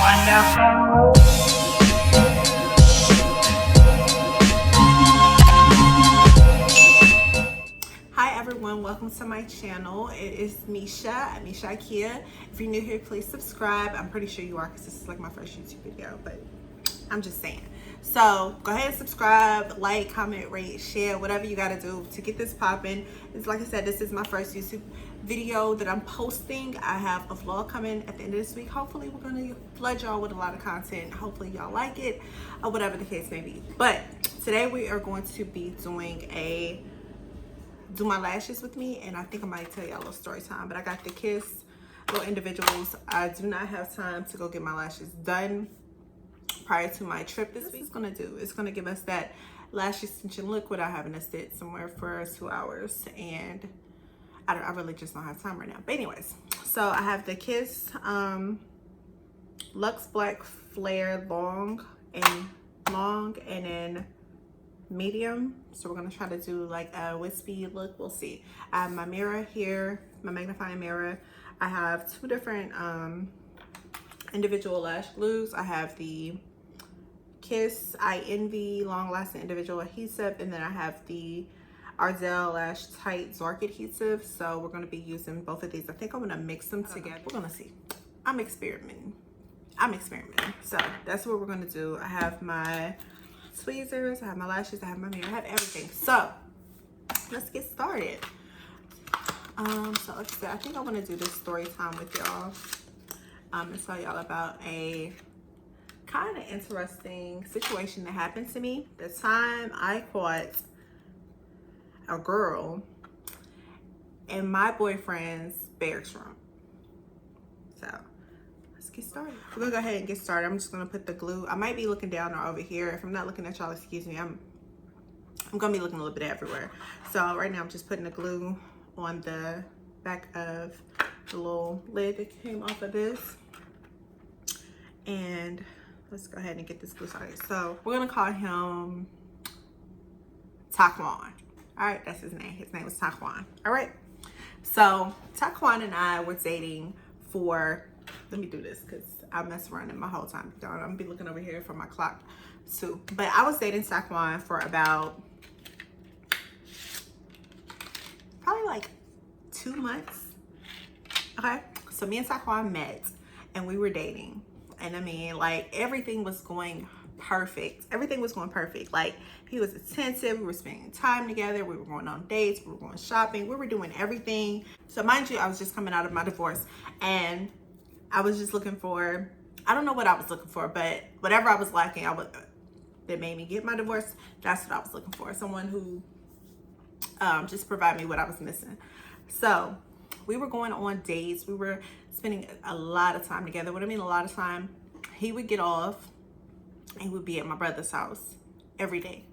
Hi everyone, welcome to my channel. It is Misha Ikea. If you're new here, please subscribe. I'm pretty sure you are because this is like my first YouTube video, but I'm just saying. So go ahead and subscribe, like, comment, rate, share, whatever you gotta do to get this popping. It's like I said, this is my first YouTube video that I'm posting. I have a vlog coming at the end of this week. Hopefully we're gonna flood y'all with a lot of content. Hopefully y'all like it or whatever the case may be. But today we are going to be doing do my lashes with me, and I think I might tell y'all a little story time. But I got the Kiss little individuals. I do not have time to go get my lashes done prior to my trip this week. It's gonna give us that lash extension look without having to sit somewhere for 2 hours, and I really just don't have time right now. But anyways, so I have the Kiss Luxe Black Flare long and then medium. So we're gonna try to do like a wispy look. We'll see. I have my mirror here, my magnifying mirror. I have two different individual lash glues. I have the Kiss I Envy long lasting individual adhesive, and then I have the Ardell Lash Tight Zork adhesive. So we're gonna be using both of these. I think I'm gonna mix them together. We're gonna see. I'm experimenting. So that's what we're gonna do. I have my tweezers, I have my lashes, I have my mirror, I have everything. So let's get started. So like I said, I think I want to do this story time with y'all and tell y'all about a kind of interesting situation that happened to me the time I caught a girl in my boyfriend's bedroom. So let's get started. We're gonna go ahead and get started. I'm just gonna put the glue. I might be looking down or over here. If I'm not looking at y'all, excuse me. I'm gonna be looking a little bit everywhere. So right now I'm just putting the glue on the back of the little lid that came off of this. And let's go ahead and get this glue started. So we're gonna call him Taquan. All right, that's his name. His name was Taquan. All right. So Taquan and I were dating for, let me do this because I mess around in my whole time. I'm gonna be looking over here for my clock too. But I was dating Taquan for about probably like 2 months. Okay, so me and Taquan met and we were dating, and I mean, like, everything was going perfect. Everything was going perfect. Like, he was attentive, we were spending time together, we were going on dates, we were going shopping, we were doing everything. So mind you, I was just coming out of my divorce, and I was just looking for, I don't know what I was looking for, but whatever I was lacking, that made me get my divorce, that's what I was looking for. Someone who just provide me what I was missing. So we were going on dates. We were spending a lot of time together. What I mean a lot of time, he would get off and he would be at my brother's house every day.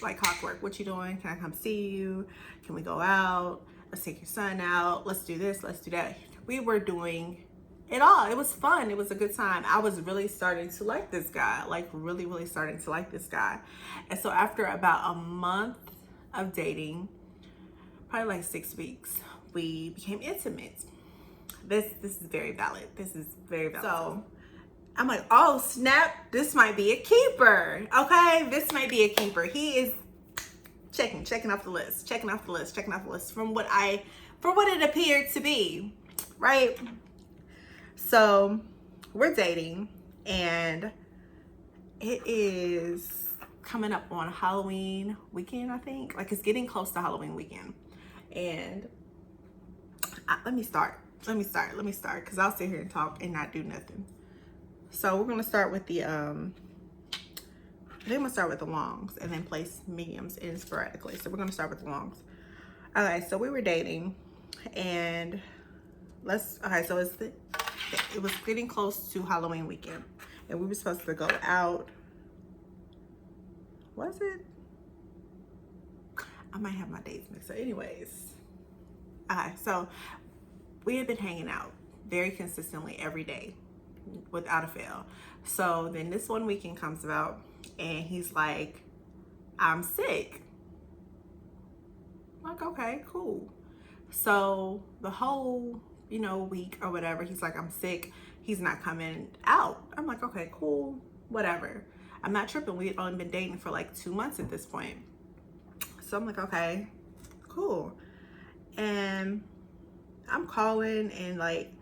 Like clockwork. What you doing? Can I come see you? Can we go out? Let's take your son out. Let's do this. Let's do that. We were doing it all. It was fun. It was a good time. I was really starting to like this guy. Like really starting to like this guy. And so after about a month of dating, probably like 6 weeks, we became intimate. This is very valid. This is very valid. So I'm like, oh snap, this might be a keeper. Okay, this might be a keeper. He is checking off the list, checking off the list from what it appeared to be, right? So we're dating, and it is coming up on Halloween weekend, I think. Like, it's getting close to Halloween weekend. And let me start because I'll sit here and talk and not do nothing. So we're gonna start with the I'm gonna start with the longs and then place mediums in sporadically. So we're gonna start with the longs. Okay, so we were dating, and so it was getting close to Halloween weekend, and we were supposed to go out. Was it? I might have my dates mixed up. Anyways, okay, so we had been hanging out very consistently every day without a fail. So then this one weekend comes about, and he's like, I'm sick. I'm like, okay, cool. So the whole you know, a week or whatever. He's like, I'm sick. He's not coming out. I'm like, okay, cool, whatever. I'm not tripping. We had only been dating for like 2 months at this point. So I'm like, okay, cool. And I'm calling and like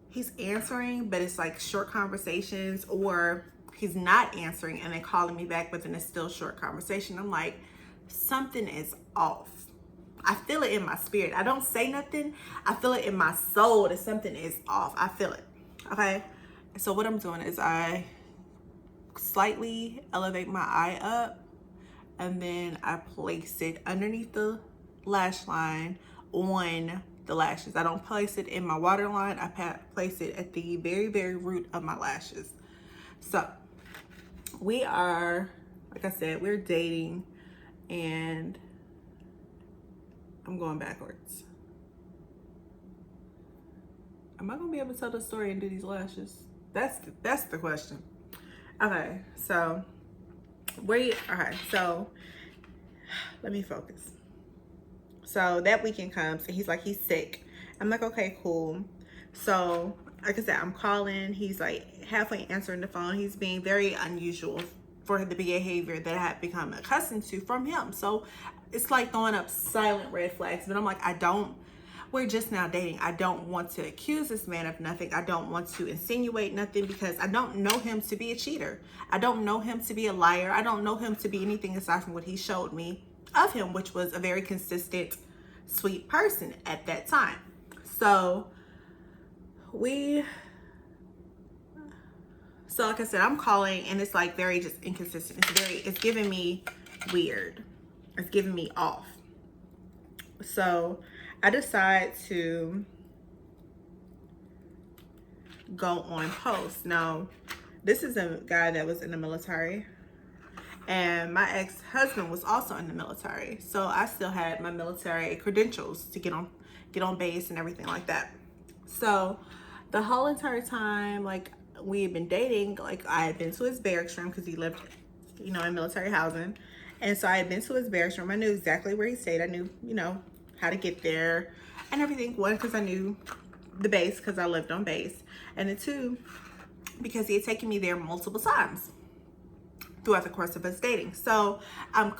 he's answering, but it's like short conversations, or he's not answering and then calling me back, but then it's still short conversation. I'm like, something is off. I feel it in my spirit. I don't say nothing. I feel it in my soul that something is off. I feel it. Okay. So what I'm doing is I slightly elevate my eye up, and then I place it underneath the lash line on the lashes. I don't place it in my waterline. I place it at the very, very root of my lashes. So we are, like I said, we're dating, and I'm going backwards. Am I gonna be able to tell the story and do these lashes? That's the question. Okay, so so let me focus. So that weekend comes and he's like, he's sick. I'm like, okay, cool. So like I said, I'm calling. He's like halfway answering the phone. He's being very unusual for the behavior that I had become accustomed to from him. So it's like throwing up silent red flags. But I'm like, we're just now dating. I don't want to accuse this man of nothing. I don't want to insinuate nothing, because I don't know him to be a cheater. I don't know him to be a liar. I don't know him to be anything aside from what he showed me of him, which was a very consistent, sweet person at that time. So like I said, I'm calling and it's like very just inconsistent. It's giving me weird. It's giving me off. So I decide to go on post. Now, this is a guy that was in the military, and my ex-husband was also in the military. So I still had my military credentials to get on base and everything like that. So the whole entire time, like we had been dating, like I had been to his barracks room because he lived, you know, in military housing. And so I had been to his barracks room. I knew exactly where he stayed. I knew, you know, how to get there and everything. One, because I knew the base because I lived on base. And then two, because he had taken me there multiple times throughout the course of us dating. So I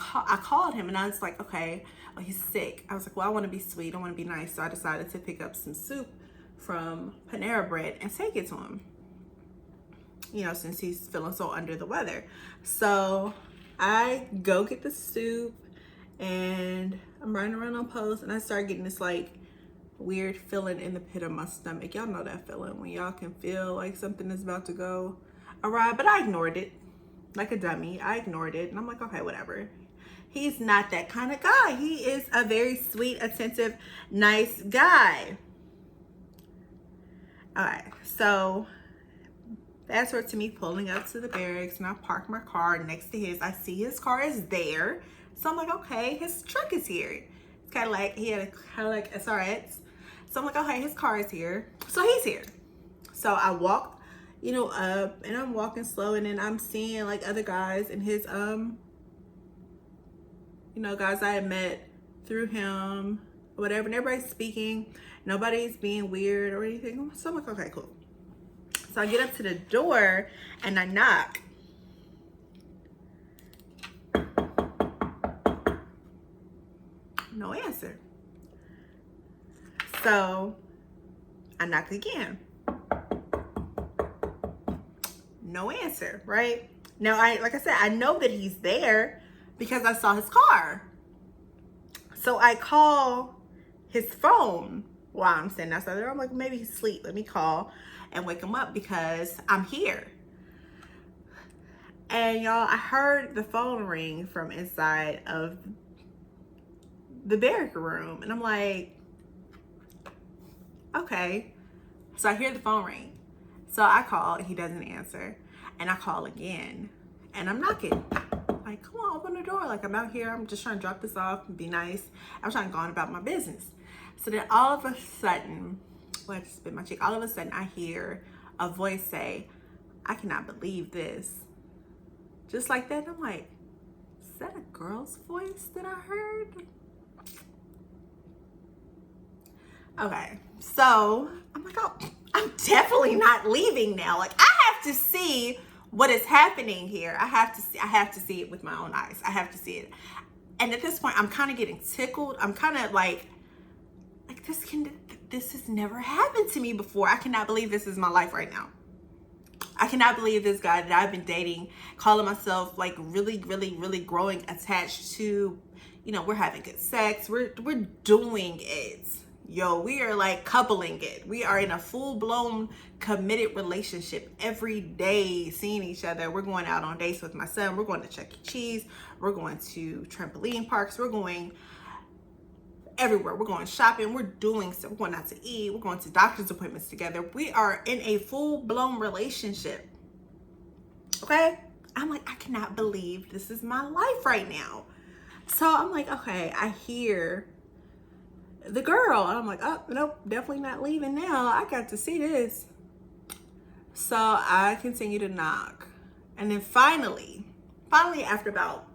called him and I was like, okay, well, he's sick. I was like, well, I want to be sweet. I want to be nice. So I decided to pick up some soup from Panera Bread and take it to him, you know, since he's feeling so under the weather. So I go get the soup and I'm running around on post, and I start getting this like weird feeling in the pit of my stomach. Y'all know that feeling when y'all can feel like something is about to go awry, but I ignored it like a dummy. I ignored it and I'm like, okay, whatever. He's not that kind of guy. He is a very sweet, attentive, nice guy. All right, so fast forward to me pulling up to the barracks, and I park my car next to his. I see his car is there. So I'm like, okay, his truck is here. It's kind of like, he had a kind of like SRX. So I'm like, okay, his car is here. So he's here. So I walk, you know, up, and I'm walking slow, and then I'm seeing like other guys and his, you know, guys I had met through him, whatever, and everybody's speaking. Nobody's being weird or anything. So I'm like, okay, cool. So I get up to the door and I knock. No answer. So I knock again. No answer, right? Now, like I said, I know that he's there because I saw his car. So I call his phone while I'm sitting outside there. I'm like, maybe he's asleep. Let me call and wake him up because I'm here. And y'all, I heard the phone ring from inside of the barrack room, and I'm like, okay. So I hear the phone ring. So I call and he doesn't answer, and I call again and I'm knocking. Like, come on, open the door. Like, I'm out here. I'm just trying to drop this off and be nice. I'm trying to go on about my business. So then all of a sudden, well, I just spit my cheek. All of a sudden I hear a voice say, I cannot believe this. Just like that. I'm like, is that a girl's voice that I heard? Okay, so I'm like, oh, I'm definitely not leaving now. Like, I have to see what is happening here. I have to see it with my own eyes. I have to see it. And at this point, I'm kind of getting tickled. I'm kind of like this has never happened to me before. I cannot believe this is my life right now. I cannot believe this guy that I've been dating, calling myself like really, really, really growing attached to, you know, we're having good sex. We're doing it. Yo, we are like coupling it. We are in a full-blown committed relationship every day, seeing each other. We're going out on dates with my son. We're going to Chuck E. Cheese. We're going to trampoline parks. We're going everywhere. We're going shopping. We're doing stuff. We're going out to eat. We're going to doctor's appointments together. We are in a full-blown relationship. Okay? I'm like, I cannot believe this is my life right now. So I'm like, okay, I hear the girl. And I'm like, oh, nope, definitely not leaving now. I got to see this. So I continue to knock. And then finally, after about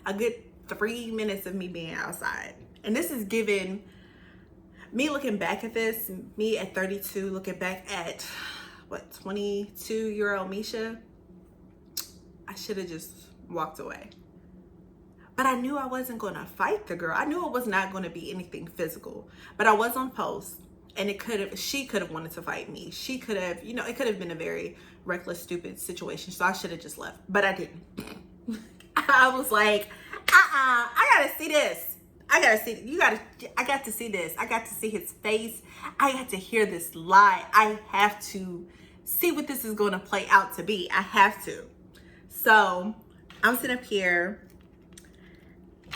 a good 3 minutes of me being outside, and this is given me looking back at this, me at 32, looking back at what, 22-year-old Misha, I should have just walked away. But I knew I wasn't going to fight the girl. I knew it was not going to be anything physical. But I was on post, and she could have wanted to fight me. She could have, you know, it could have been a very reckless, stupid situation. So I should have just left. But I didn't. I was like, I got to see this. I got to see this. I got to see his face. I got to hear this lie. I have to see what this is going to play out to be. I have to. So I'm sitting up here,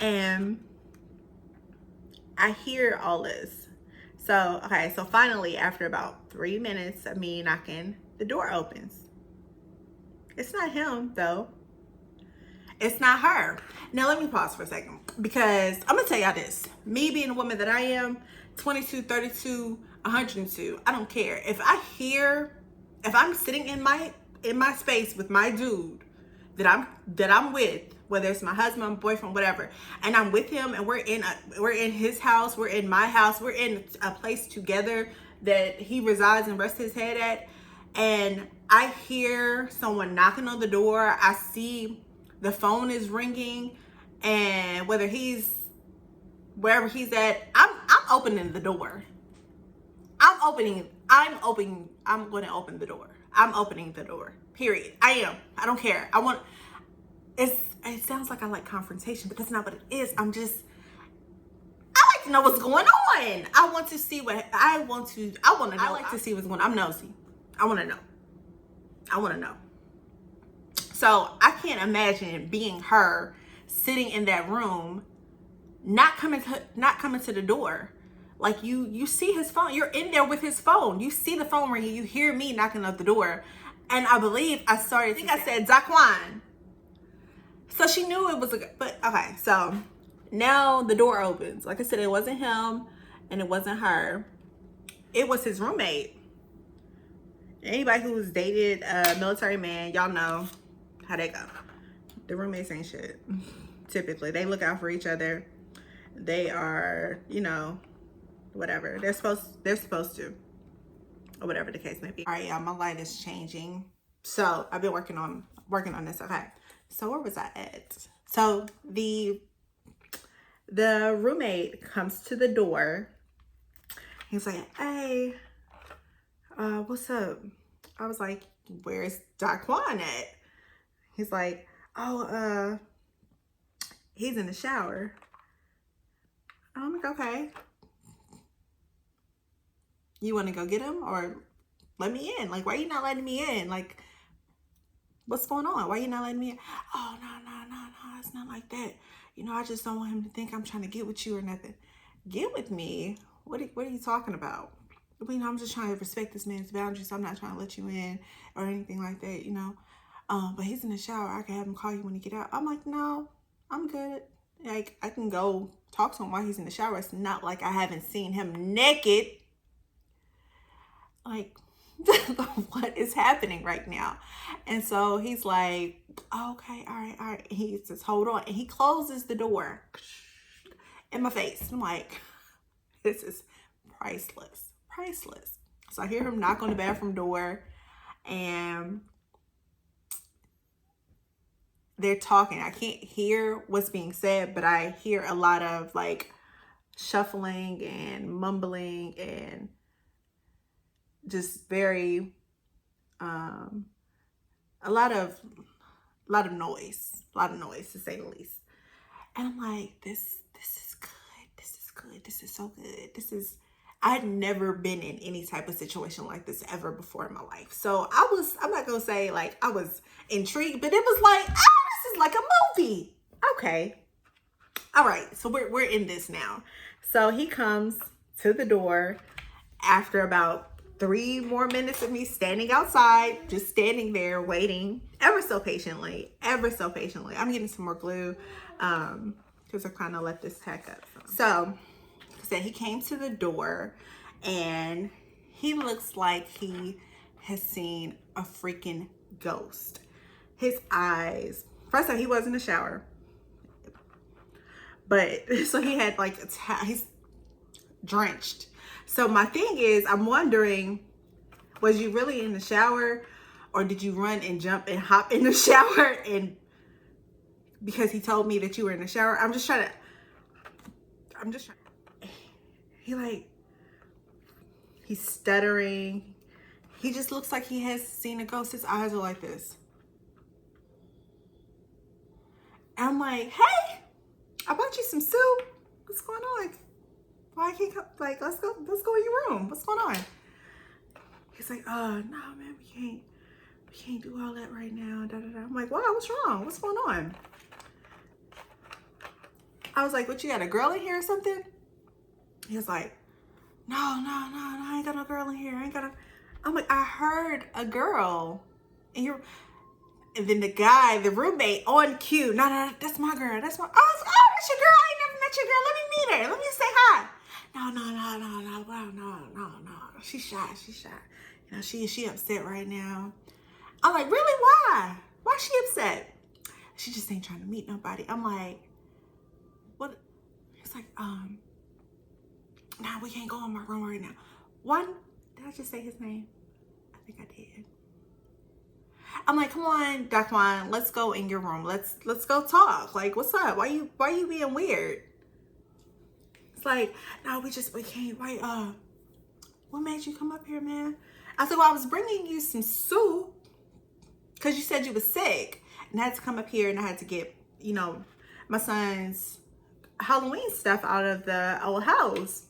and I hear all this. So, okay, so finally, after about 3 minutes of me knocking, the door opens. It's not him, though. It's not her. Now, let me pause for a second, because I'm going to tell y'all this. Me being the woman that I am, 22, 32, 102, I don't care. If I'm sitting in my space with my dude that I'm with, whether it's my husband, my boyfriend, whatever, and I'm with him, and we're in his house, we're in my house, we're in a place together that he resides and rests his head at, and I hear someone knocking on the door, I see the phone is ringing, and wherever he's at, I'm opening the door. I'm going to open the door. I'm opening the door. Period. I am. I don't care. It sounds like I like confrontation, but that's not what it is. I like to know what's going on. I want to see what I want to know. I like to see what's going on. I'm nosy. I want to know. So I can't imagine being her, sitting in that room, not coming to the door. Like you see his phone. You're in there with his phone. You see the phone ringing. You hear me knocking at the door. And I believe I said D.I.Y. So she knew it was but okay, so now the door opens. Like I said, it wasn't him and it wasn't her. It was his roommate. Anybody who's dated a military man, y'all know how they go. The roommates ain't shit. Typically, they look out for each other. They are, you know, whatever. They're supposed to. Or whatever the case may be. All right, y'all, my light is changing. So I've been working on this. Okay. So where was I at? So the roommate comes to the door. He's like, hey, what's up? I was like, where's D.I.Y at? He's like, oh, he's in the shower. I'm like, okay. You want to go get him or let me in? Like, why are you not letting me in? Like, what's going on? Why are you not letting me in? Oh, no, it's not like that. You know, I just don't want him to think I'm trying to get with you or nothing. Get with me? What are you talking about? I mean, I'm just trying to respect this man's boundaries. So I'm not trying to let you in or anything like that, you know. But he's in the shower. I can have him call you when he get out. I'm like, no, I'm good. Like, I can go talk to him while he's in the shower. It's not like I haven't seen him naked. Like, what is happening right now? And so he's like, okay, all right. He says, hold on. And he closes the door in my face. I'm like, this is priceless, priceless. So I hear him knock on the bathroom door, and they're talking. I can't hear what's being said, but I hear a lot of like shuffling and mumbling and just very a lot of noise, to say the least. And I'm like, this is good, this is good, this is so good. I had never been in any type of situation like this ever before in my life. So I'm not gonna say like I was intrigued, but it was like, this is like a movie. Okay. All right, so we're in this now. So he comes to the door after about 3 more minutes of me standing outside, just standing there waiting ever so patiently. I'm getting some more glue because I kind of let this tack up. So he came to the door, and he looks like he has seen a freaking ghost. His eyes, first time he was in the shower, but so he had like he's drenched. So my thing is, I'm wondering, was you really in the shower, or did you run and jump and hop in the shower? And because he told me that you were in the shower, I'm just trying. He's stuttering. He just looks like he has seen a ghost. His eyes are like this. And I'm like, hey, I bought you some soup. What's going on? Why I can't come? Like, let's go in your room. What's going on? He's like, no, man, we can't do all that right now. Da, da, da. I'm like, wow, what's wrong? What's going on? I was like, what, you got a girl in here or something? He was like, no, I ain't got no girl in here. I'm like, I heard a girl. And then the roommate on cue, no, that's my girl. That's my, oh, that's your girl. I ain't never met your girl. Let me meet her. Let me say hi. No. She's shy. You know, she upset right now. I'm like, really? Why? Why is she upset? She just ain't trying to meet nobody. I'm like, what? He's like, nah, we can't go in my room right now. Did I just say his name? I think I did. I'm like, come on, Daquan, let's go in your room. Let's go talk. Like, what's up? Why you being weird? It's like, no, we can't. Why, what made you come up here, man? I said, well, I was bringing you some soup because you said you was sick, and I had to come up here and I had to get, you know, my son's Halloween stuff out of the old house.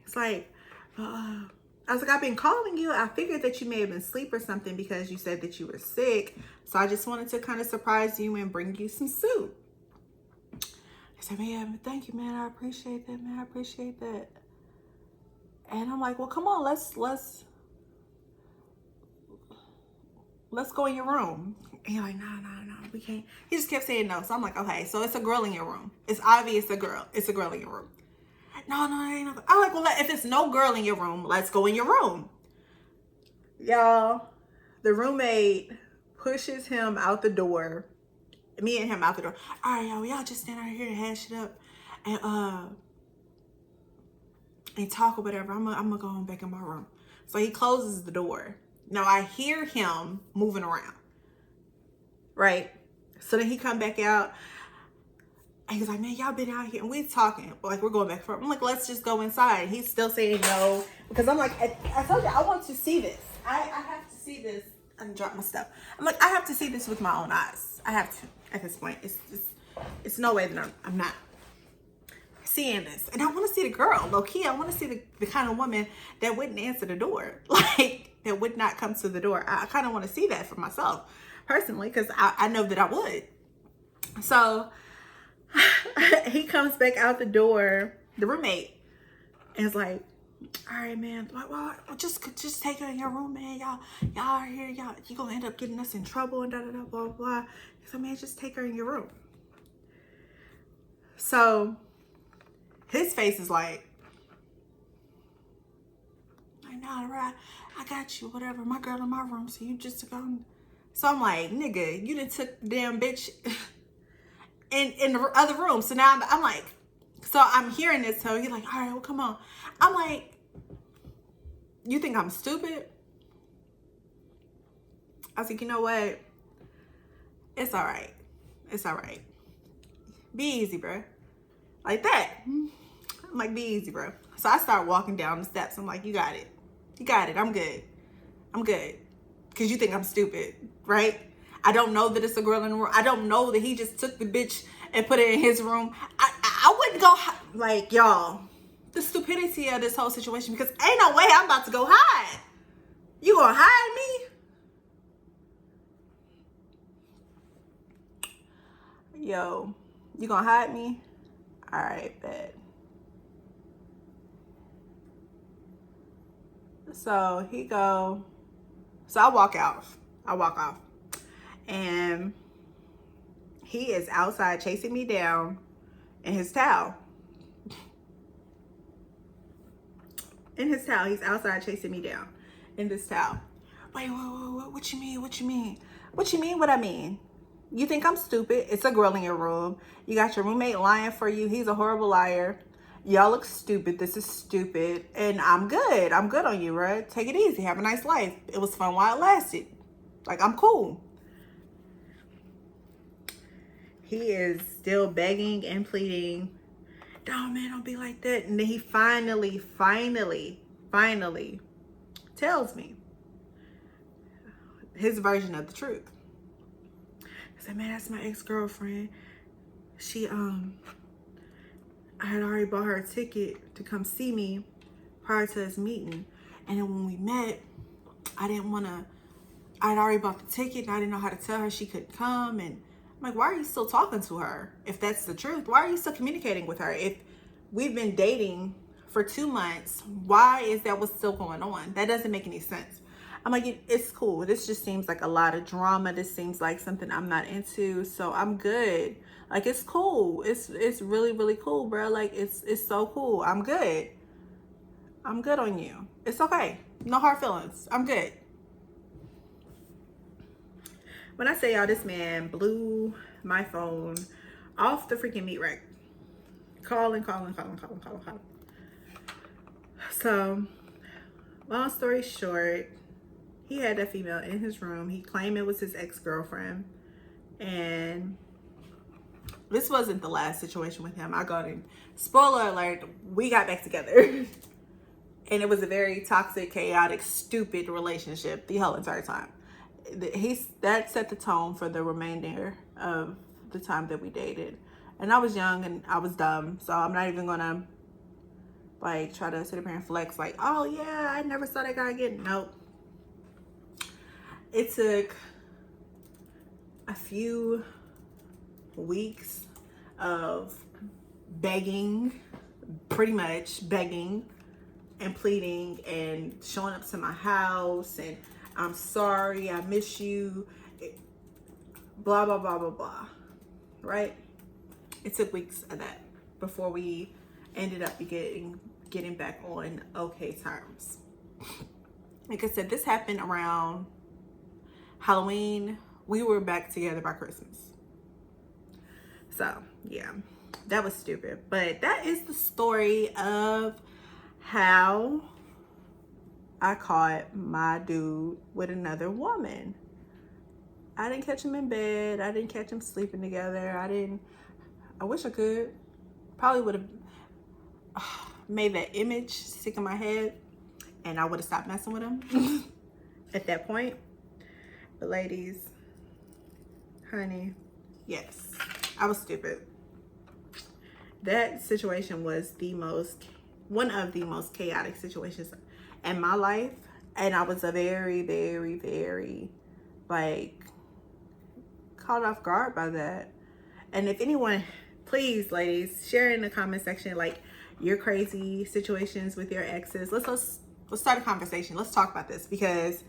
It's like, I was like, I've been calling you. I figured that you may have been asleep or something because you said that you were sick. So I just wanted to kind of surprise you and bring you some soup. I said, man, thank you, man. I appreciate that, man. I appreciate that. And I'm like, well, come on, let's go in your room. And you're like, no, we can't. He just kept saying no. So I'm like, okay, so it's a girl in your room. It's obvious a girl. It's a girl in your room. No, it ain't no. I'm like, well, if it's no girl in your room, let's go in your room. Y'all, the roommate pushes him out the door. Me and him out the door. All right, y'all just stand out here and hash it up and talk or whatever. I'm gonna go on back in my room. So he closes the door. Now I hear him moving around. Right? So then he come back out. And he's like, man, y'all been out here. And we're talking. Like, we're going back and forth. I'm like, let's just go inside. He's still saying no. Because I'm like, I told you, I want to see this. I have to see this. I dropped my stuff. I'm like, I have to see this with my own eyes. I have to at this point. It's no way that I'm not seeing this. And I want to see the girl. Low key, I want to see the kind of woman that wouldn't answer the door. Like, that would not come to the door. I kind of want to see that for myself personally. Because I know that I would. So he comes back out the door, the roommate, and is like, all right, man, well, just take her in your room, man. Y'all are here, you gonna end up getting us in trouble and blah, blah, blah. He said, man, just take her in your room. So his face is like, nah, right, I got you, whatever, my girl in my room, so you just go. So I'm like, nigga, you done took the damn bitch in the other room. So now I'm like, So I'm hearing this, so he's like, all right, well, come on. I'm like, you think I'm stupid? I was like, you know what? It's all right. It's all right. Be easy, bro. Like that. I'm like, be easy, bro. So I start walking down the steps. I'm like, you got it. You got it. I'm good. I'm good. Because you think I'm stupid, right? I don't know that it's a girl in the room. I don't know that he just took the bitch and put it in his room. I wouldn't go, like, y'all, the stupidity of this whole situation, because ain't no way I'm about to go hide. You gonna hide me? Yo, you gonna hide me? All right, bet. So he go, so I walk off. And he is outside chasing me down in his towel. He's outside chasing me down in this towel. Wait, what you mean? What you mean? What you mean what I mean? You think I'm stupid? It's a girl in your room. You got your roommate lying for you. He's a horrible liar. Y'all look stupid. This is stupid. And I'm good. I'm good on you, right? Take it easy. Have a nice life. It was fun while it lasted. Like, I'm cool. He is still begging and pleading. No, man, don't be like that. And then he finally tells me his version of the truth. I said, man, that's my ex-girlfriend. She, I had already bought her a ticket to come see me prior to us meeting. And then when we met, I'd already bought the ticket and I didn't know how to tell her she could come. And I'm like, why are you still talking to her? If that's the truth, why are you still communicating with her? If we've been dating for 2 months, why is that what's still going on? That doesn't make any sense. I'm like, it's cool. This just seems like a lot of drama. This seems like something I'm not into. So I'm good. Like, it's cool. It's really, really cool, bro. Like, it's so cool. I'm good. I'm good on you. It's okay. No hard feelings. I'm good. When I say y'all, this man blew my phone off the freaking meat rack. Calling. So, long story short, he had that female in his room. He claimed it was his ex-girlfriend. And this wasn't the last situation with him. I got in. Spoiler alert, we got back together. And it was a very toxic, chaotic, stupid relationship the whole entire time. That set the tone for the remainder of the time that we dated. And I was young and I was dumb, so I'm not even gonna like try to sit up here and flex like, oh yeah, I never saw that guy again. Nope. It took a few weeks of begging, pretty much begging and pleading and showing up to my house and I'm sorry, I miss you, blah, blah, blah, blah, blah, right? It took weeks of that before we ended up getting back on okay terms. Like I said, this happened around Halloween. We were back together by Christmas. So, yeah, that was stupid. But that is the story of how I caught my dude with another woman. I didn't catch him in bed. I didn't catch him sleeping together. I wish I could. Probably would have made that image stick in my head and I would have stopped messing with him at that point. But ladies, honey, yes, I was stupid. That situation was one of the most chaotic situations in my life. And I was a very, very, very, like, caught off guard by that. And if anyone, please, ladies, share in the comment section, like, your crazy situations with your exes. Let's start a conversation. Let's talk about this, because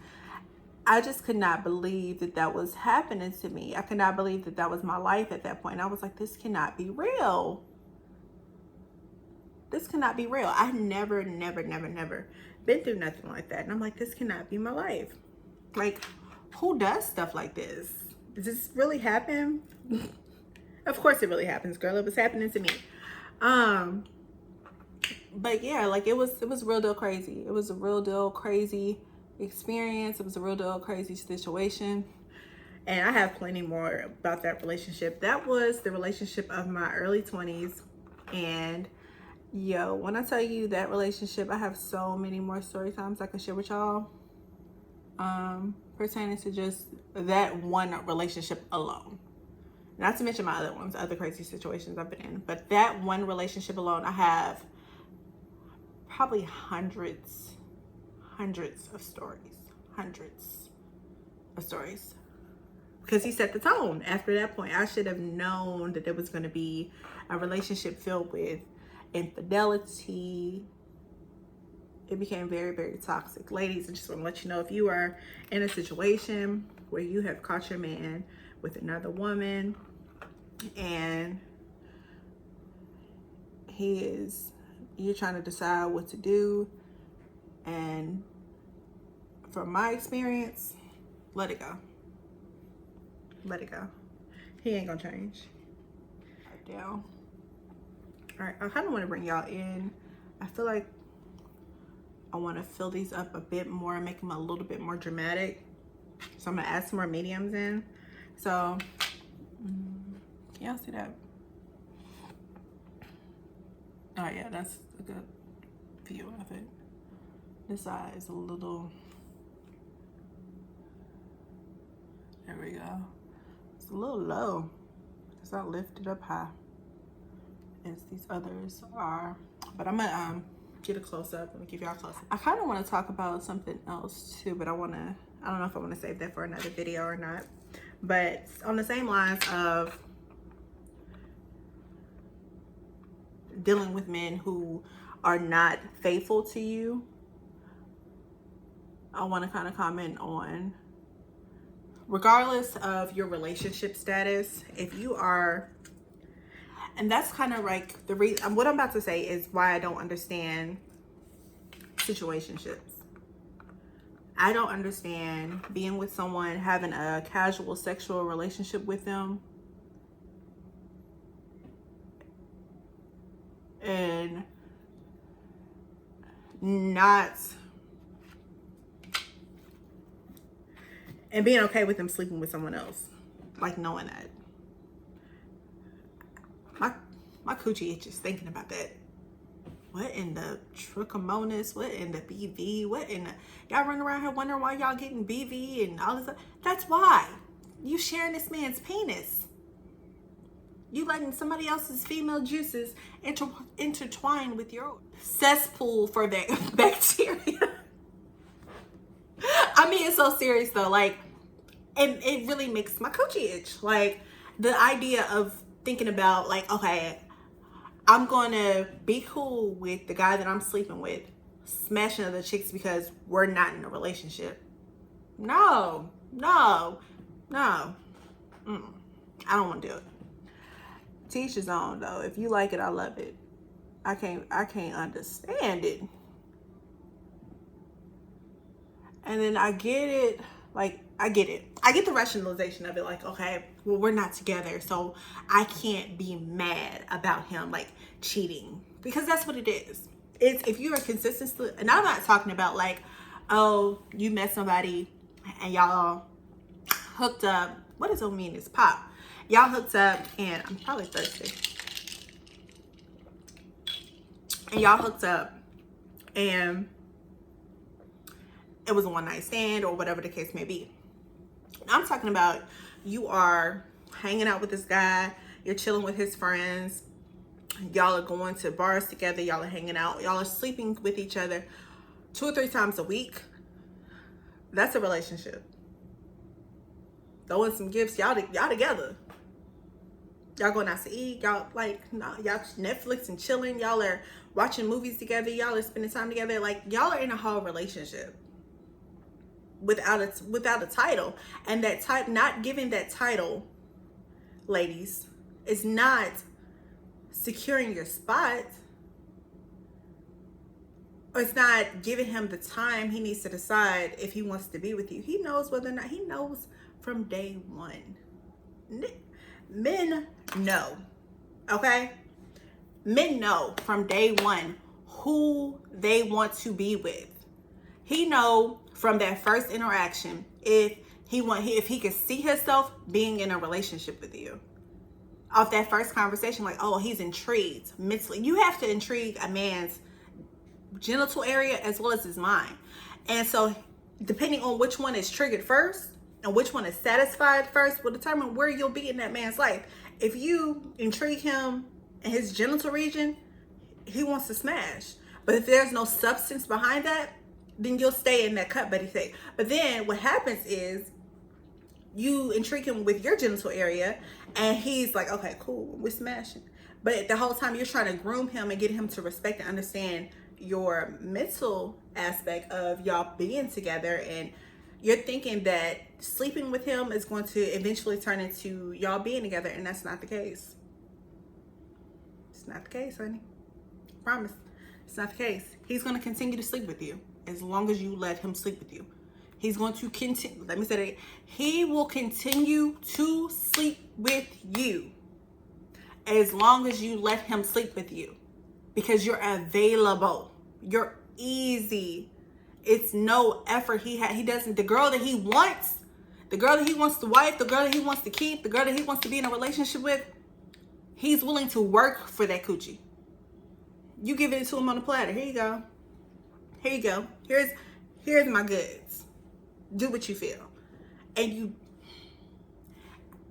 I just could not believe that was happening to me. I could not believe that was my life at that point. I was like, this cannot be real. This cannot be real. I never been through nothing like that. And I'm like, this cannot be my life. Like, who does stuff like this? Does this really happen? Of course it really happens, girl. It was happening to me. But yeah, like it was real deal crazy. It was a real deal crazy experience. It was a real deal crazy situation. And I have plenty more about that relationship. That was the relationship of my early 20s. And yo, when I tell you that relationship, I have so many more story times I can share with y'all. Pertaining to just that one relationship alone. Not to mention my other ones, other crazy situations I've been in. But that one relationship alone, I have probably hundreds of stories. Hundreds of stories. Because he set the tone. After that point, I should have known that there was going to be a relationship filled with infidelity. It became very, very toxic. Ladies, I just want to let you know, if you are in a situation where you have caught your man with another woman and you're trying to decide what to do, and from my experience, let it go. Let it go. He ain't gonna change. Down. All right, I kind of want to bring y'all in. I feel like I want to fill these up a bit more and make them a little bit more dramatic. So I'm gonna add some more mediums in. So, can y'all see that? Oh yeah, that's a good view of it. This side is a little, there we go. It's a little low. It's not lifted up high as these others are. But I'm gonna get a close up. Let me give y'all a close up. I kind of want to talk about something else too, but I don't know if I want to save that for another video or not. But on the same lines of dealing with men who are not faithful to you, I want to kind of comment on, regardless of your relationship status, if you are, and that's kind of like the reason, what I'm about to say is why I don't understand situationships. I don't understand being with someone, having a casual sexual relationship with them, and being okay with them sleeping with someone else. Like, knowing that. My coochie itches thinking about that. What in the trichomonas? What in the BV? What in the... Y'all running around here wondering why y'all getting BV and all this stuff. That's why. You sharing this man's penis. You letting somebody else's female juices intertwine with your cesspool for that bacteria. I mean, it's so serious though. Like, and it really makes my coochie itch. Like, the idea of thinking about, like, okay, I'm gonna be cool with the guy that I'm sleeping with smashing other chicks because we're not in a relationship. No. I don't want to do it. To each his own though. If you like it, I love it. I can't understand it. And then I get it. Like, I get it. I get the rationalization of it. Like, okay, well, we're not together, so I can't be mad about him, like, cheating. Because that's what it is. It's, if you are consistently, and I'm not talking about, like, oh, you met somebody and y'all hooked up. What does it mean? It's pop. Y'all hooked up, and I'm probably thirsty. And y'all hooked up, and it was a one-night stand or whatever the case may be. I'm talking about you are hanging out with this guy, you're chilling with his friends, y'all are going to bars together, y'all are hanging out, y'all are sleeping with each other 2 or 3 times a week. That's a relationship. Throwing some gifts, y'all together. Y'all going out to eat, y'all like, no, y'all Netflix and chilling, y'all are watching movies together, y'all are spending time together. Like, y'all are in a whole relationship. Without a title. And that type, not giving that title, ladies, is not securing your spot. Or it's not giving him the time he needs to decide if he wants to be with you. He knows whether or not, he knows from day one. Men know, okay? Men know from day one who they want to be with. He know from that first interaction if he can see himself being in a relationship with you. Off that first conversation, like, oh, he's intrigued mentally. You have to intrigue a man's genital area as well as his mind. And so depending on which one is triggered first and which one is satisfied first will determine where you'll be in that man's life. If you intrigue him in his genital region, he wants to smash. But if there's no substance behind that, then you'll stay in that cut buddy thing. But then what happens is you intrigue him with your genital area and he's like, okay, cool, we're smashing. But the whole time you're trying to groom him and get him to respect and understand your mental aspect of y'all being together, and you're thinking that sleeping with him is going to eventually turn into y'all being together, and that's not the case. It's not the case, honey. Promise. It's not the case. He's going to continue to sleep with you as long as you let him sleep with you. He's going to continue, let me say that, he will continue to sleep with you as long as you let him sleep with you, because you're available. You're easy. It's no effort he doesn't, the girl that he wants to wife, the girl that he wants to keep, the girl that he wants to be in a relationship with, he's willing to work for that coochie. You give it to him on a platter. Here you go. Here you go. Here's my goods. Do what you feel. And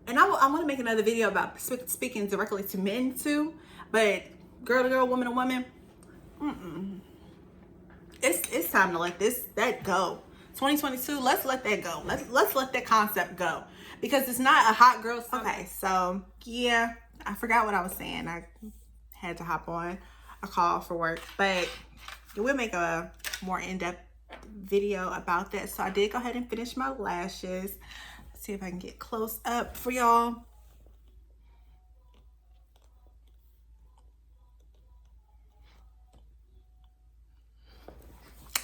I want to make another video about speaking directly to men too, but girl to girl, woman to woman, it's time to let that go. 2022, let's let that go. Let's let that concept go, because it's not a hot girl summer. Okay, so yeah, I forgot what I was saying. I had to hop on a call for work, but we'll make a more in-depth video about that. So I did go ahead and finish my lashes. Let's see if I can get close up for y'all.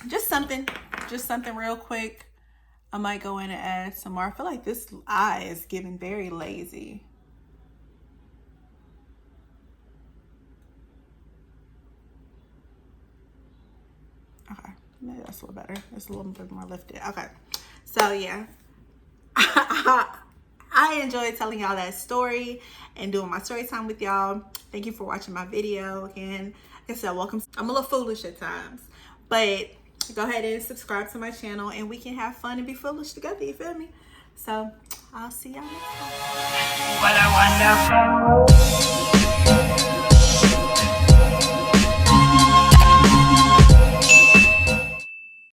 Just something real quick. I might go in and add some more. I feel like this eye is giving very lazy. Okay, maybe that's a little better. It's a little bit more lifted. Okay, so yeah, I enjoyed telling y'all that story and doing my story time with y'all. Thank you for watching my video. Again, like I said, welcome. I'm a little foolish at times, but go ahead and subscribe to my channel and we can have fun and be foolish together, you feel me? So I'll see y'all next time. What a wonderful